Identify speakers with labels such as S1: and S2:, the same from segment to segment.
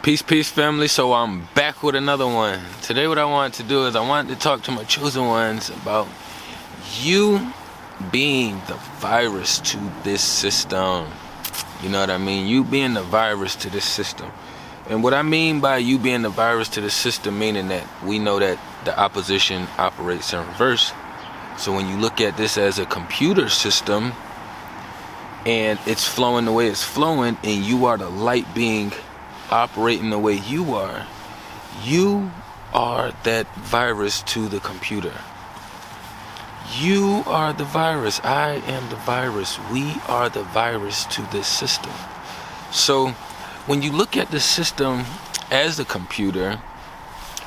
S1: Peace, family. So I'm back with another one. Today what I wanted to do is I wanted to talk to my chosen ones about you being the virus to this system. You know what I mean? You being the virus to this system. And what I mean by you being the virus to the system, meaning that we know that the opposition operates in reverse. So when you look at this as a computer system and it's flowing the way it's flowing, and you are the light being operating the way you are that virus to the computer. You are the virus. I am the virus. We are the virus to this system. So when you look at the system as a computer,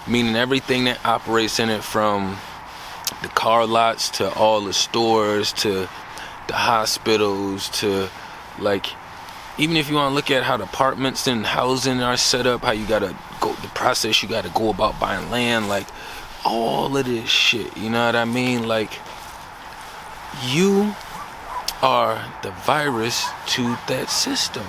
S1: meaning everything that operates in it, from the car lots to all the stores to the hospitals to, like, even if you want to look at how the apartments and housing are set up, how you gotta go, the process you gotta go about buying land, like all of this shit, you know what I mean? Like, you are the virus to that system.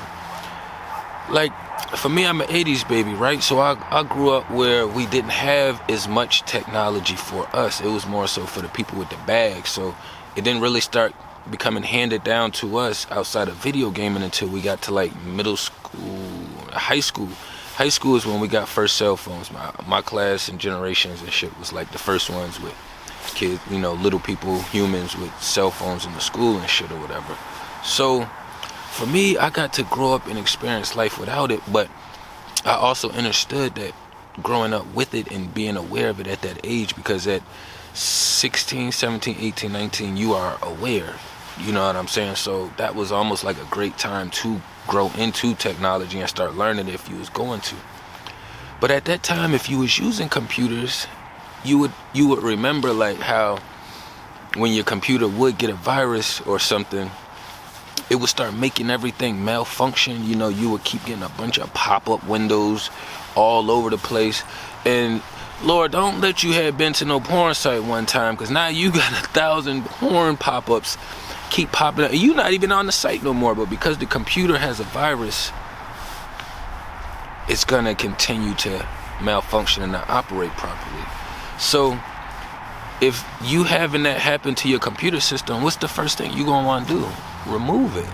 S1: Like, for me, I'm an 80s baby, right? So I grew up where we didn't have as much technology for us. It was more so for the people with the bag. So it didn't really start becoming handed down to us outside of video gaming until we got to like middle school, high school. High school is when we got first cell phones. My class and generations and shit was like the first ones with kids, you know, little people, humans with cell phones in the school and shit or whatever. So for me, I got to grow up and experience life without it, but I also understood that growing up with it and being aware of it at that age, because at 16, 17, 18, 19, you are aware. You know what I'm saying? So that was almost like a great time to grow into technology and start learning if you was going to. But at that time, if you was using computers, you would remember like how when your computer would get a virus or something, it would start making everything malfunction. You know, you would keep getting a bunch of pop-up windows all over the place. And Lord, don't let you have been to no porn site one time, because now you got 1,000 porn pop-ups keep popping up. You're not even on the site no more, but because the computer has a virus, it's gonna continue to malfunction and not operate properly. So if you having that happen to your computer system, what's the first thing you gonna want to do? Remove it.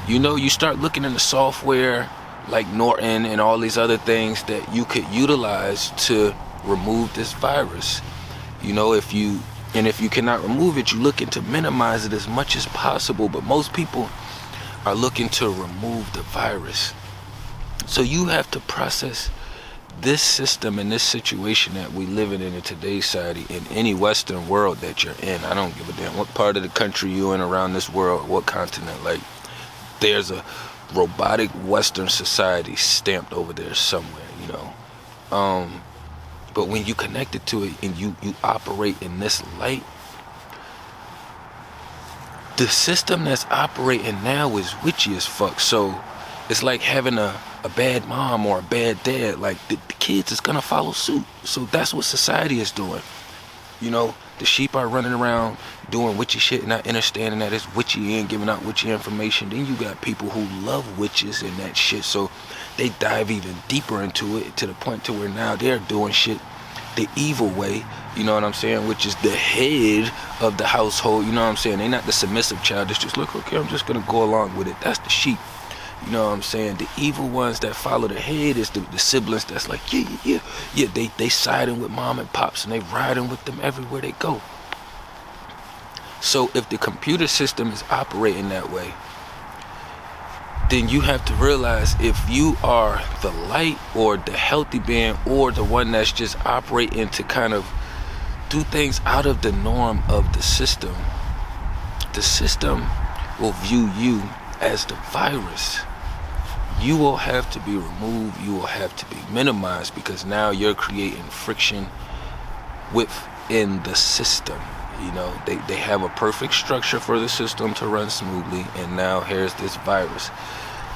S1: You know, you start looking in the software like Norton and all these other things that you could utilize to remove this virus. You know, if you cannot remove it, you looking to minimize it as much as possible, but most people are looking to remove the virus. So you have to process this system and this situation that we living in today's society, in any Western world that you're in. I don't give a damn what part of the country you're in around this world, what continent. Like, there's a robotic Western society stamped over there somewhere, you know. But when you connected to it and you operate in this light, the system that's operating now is witchy as fuck. So it's like having a bad mom or a bad dad. Like, the kids is gonna follow suit. So that's what society is doing. You know, the sheep are running around doing witchy shit and not understanding that it's witchy and giving out witchy information. Then you got people who love witches and that shit, so they dive even deeper into it, to the point to where now they're doing shit the evil way, you know what I'm saying, which is the head of the household, you know what I'm saying. They're not the submissive child that's just, look, okay, I'm just gonna go along with it. That's the sheep. You know what I'm saying? The evil ones that follow the head is the siblings that's like, yeah, they siding with mom and pops and they riding with them everywhere they go. So if the computer system is operating that way, then you have to realize, if you are the light or the healthy being or the one that's just operating to kind of do things out of the norm of the system will view you as the virus. You will have to be removed, you will have to be minimized, because now you're creating friction within the system. You know, they have a perfect structure for the system to run smoothly, and now here's this virus.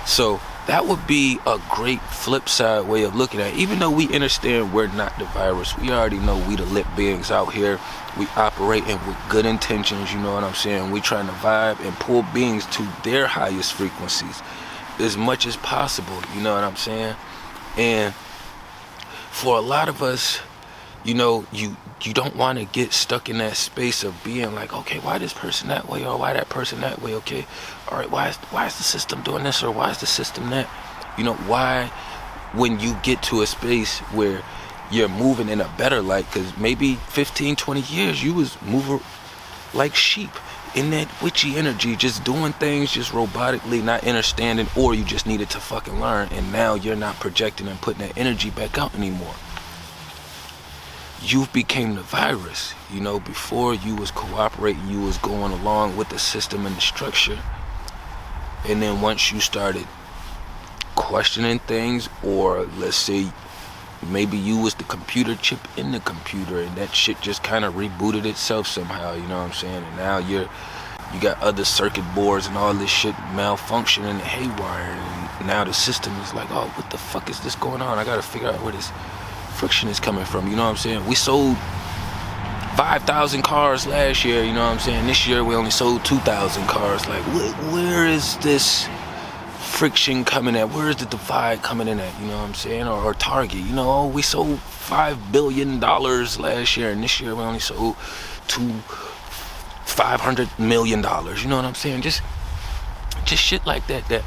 S1: So that would be a great flip side way of looking at it. Even though we understand we're not the virus, we already know we the lit beings out here. We operating with good intentions, you know what I'm saying? We trying to vibe and pull beings to their highest frequencies as much as possible, you know what I'm saying? And for a lot of us, you know, you don't want to get stuck in that space of being like, okay, why this person that way, or why that person that way? Okay, all right, why is the system doing this, or why is the system that? You know, why, when you get to a space where you're moving in a better light, because maybe 15, 20 years you was moving like sheep in that witchy energy, just doing things just robotically, not understanding, or you just needed to fucking learn, and now you're not projecting and putting that energy back out anymore. You became the virus. You know, before you was cooperating, you was going along with the system and the structure, and then once you started questioning things, or let's say maybe you was the computer chip in the computer, and that shit just kind of rebooted itself somehow, you know what I'm saying? And now you got other circuit boards and all this shit malfunctioning and haywire, and now the system is like, oh, what the fuck is this going on? I gotta figure out where this friction is coming from, you know what I'm saying? We sold 5,000 cars last year, you know what I'm saying? This year we only sold 2,000 cars. Like, where is this friction coming at? Where is the divide coming in at, you know what I'm saying? Or Target, you know, oh, we sold $5 billion last year, and this year we only sold $500 million, you know what I'm saying? Just shit like that the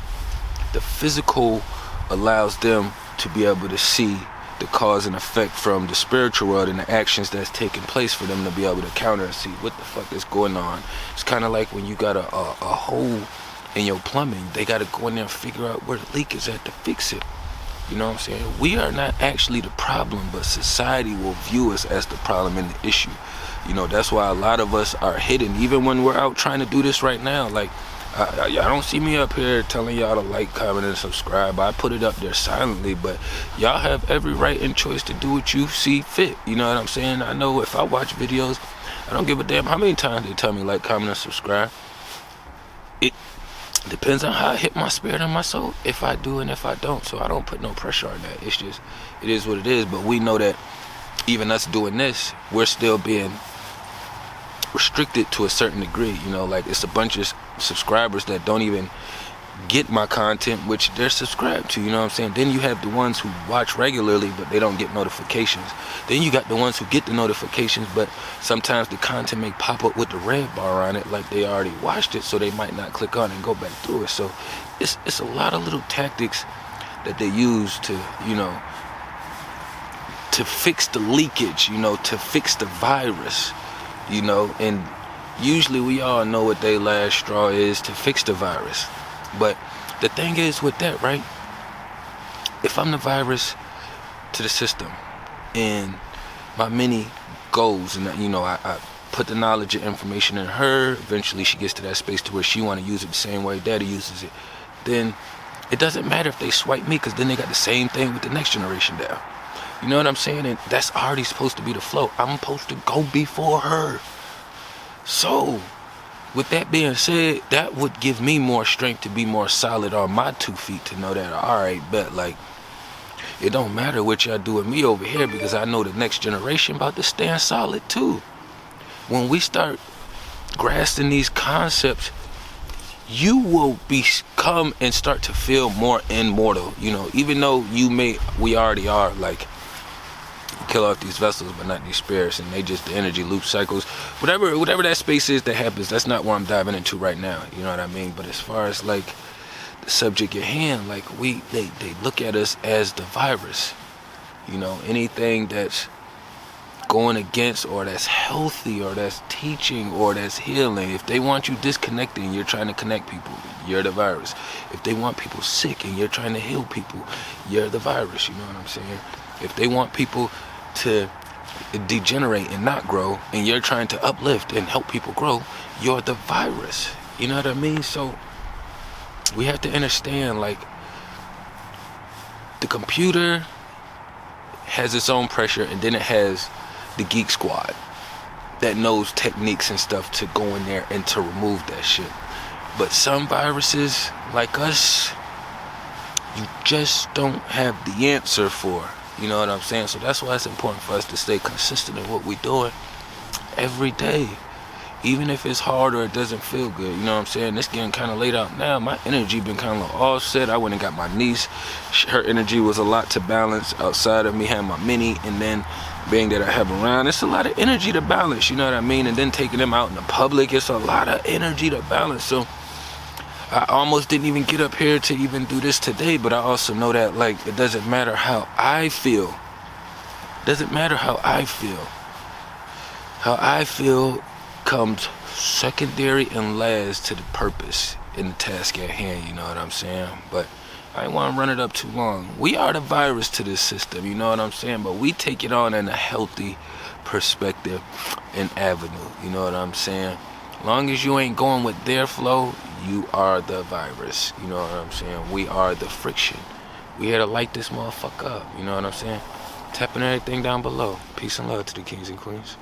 S1: physical allows them to be able to see the cause and effect from the spiritual world and the actions that's taking place, for them to be able to counter and see what the fuck is going on. It's kind of like when you got a hole in your plumbing, they got to go in there and figure out where the leak is at to fix it. You know what I'm saying? We are not actually the problem, but society will view us as the problem and the issue. You know, that's why a lot of us are hidden, even when we're out trying to do this right now. Like, y'all don't see me up here telling y'all to like, comment, and subscribe. I put it up there silently, but y'all have every right and choice to do what you see fit. You know what I'm saying? I know if I watch videos, I don't give a damn how many times they tell me like, comment, and subscribe. It depends on how I hit my spirit and my soul, if I do and if I don't. So I don't put no pressure on that. It's just, it is what it is. But we know that even us doing this, we're still being restricted to a certain degree. You know, like, it's a bunch of subscribers that don't even get my content, which they're subscribed to, you know what I'm saying? Then you have the ones who watch regularly, but they don't get notifications. Then you got the ones who get the notifications, but sometimes the content may pop up with the red bar on it, like they already watched it, so they might not click on it and go back through it. So it's a lot of little tactics that they use to, you know, to fix the leakage, you know, to fix the virus, you know. And usually we all know what their last straw is to fix the virus. But the thing is with that, right? If I'm the virus to the system, and my mini goes, and you know, I put the knowledge and information in her, eventually she gets to that space to where she want to use it the same way daddy uses it, then it doesn't matter if they swipe me, because then they got the same thing with the next generation down. You know what I'm saying? And that's already supposed to be the flow. I'm supposed to go before her. So with that being said, that would give me more strength to be more solid on my 2 feet, to know that, all right, bet, like, it don't matter what y'all do with me over here, because I know the next generation about to stand solid too. When we start grasping these concepts, you will come and start to feel more immortal. You know, even though we already are, like, kill off these vessels but not these spirits, and they just the energy loop cycles, whatever that space is that happens. That's not where I'm diving into right now, you know what I mean? But as far as like the subject at hand, like, they look at us as the virus. You know, anything that's going against, or that's healthy, or that's teaching, or that's healing, if they want you disconnected and you're trying to connect people, you're the virus. If they want people sick and you're trying to heal people, you're the virus. You know what I'm saying? If they want people to degenerate and not grow, and you're trying to uplift and help people grow, you're the virus. You know what I mean? So we have to understand, like, the computer has its own pressure, and then it has the geek squad that knows techniques and stuff to go in there and to remove that shit. But some viruses, like us, you just don't have the answer for. You know what I'm saying? So that's why it's important for us to stay consistent in what we're doing every day. Even if it's hard or it doesn't feel good, you know what I'm saying? It's getting kind of laid out now. My energy been kind of offset. I went and got my niece. Her energy was a lot to balance outside of me having my mini, and then being that I have around, it's a lot of energy to balance, you know what I mean? And then taking them out in the public, it's a lot of energy to balance. So I almost didn't even get up here to even do this today, but I also know that, like, it doesn't matter how I feel. Doesn't matter how I feel. How I feel comes secondary and last to the purpose in the task at hand, you know what I'm saying? But I ain't want to run it up too long. We are the virus to this system, you know what I'm saying? But we take it on in a healthy perspective and avenue, you know what I'm saying? Long as you ain't going with their flow, you are the virus, you know what I'm saying? We are the friction. We here to light this motherfucker up, you know what I'm saying? Tapping everything down below. Peace and love to the kings and queens.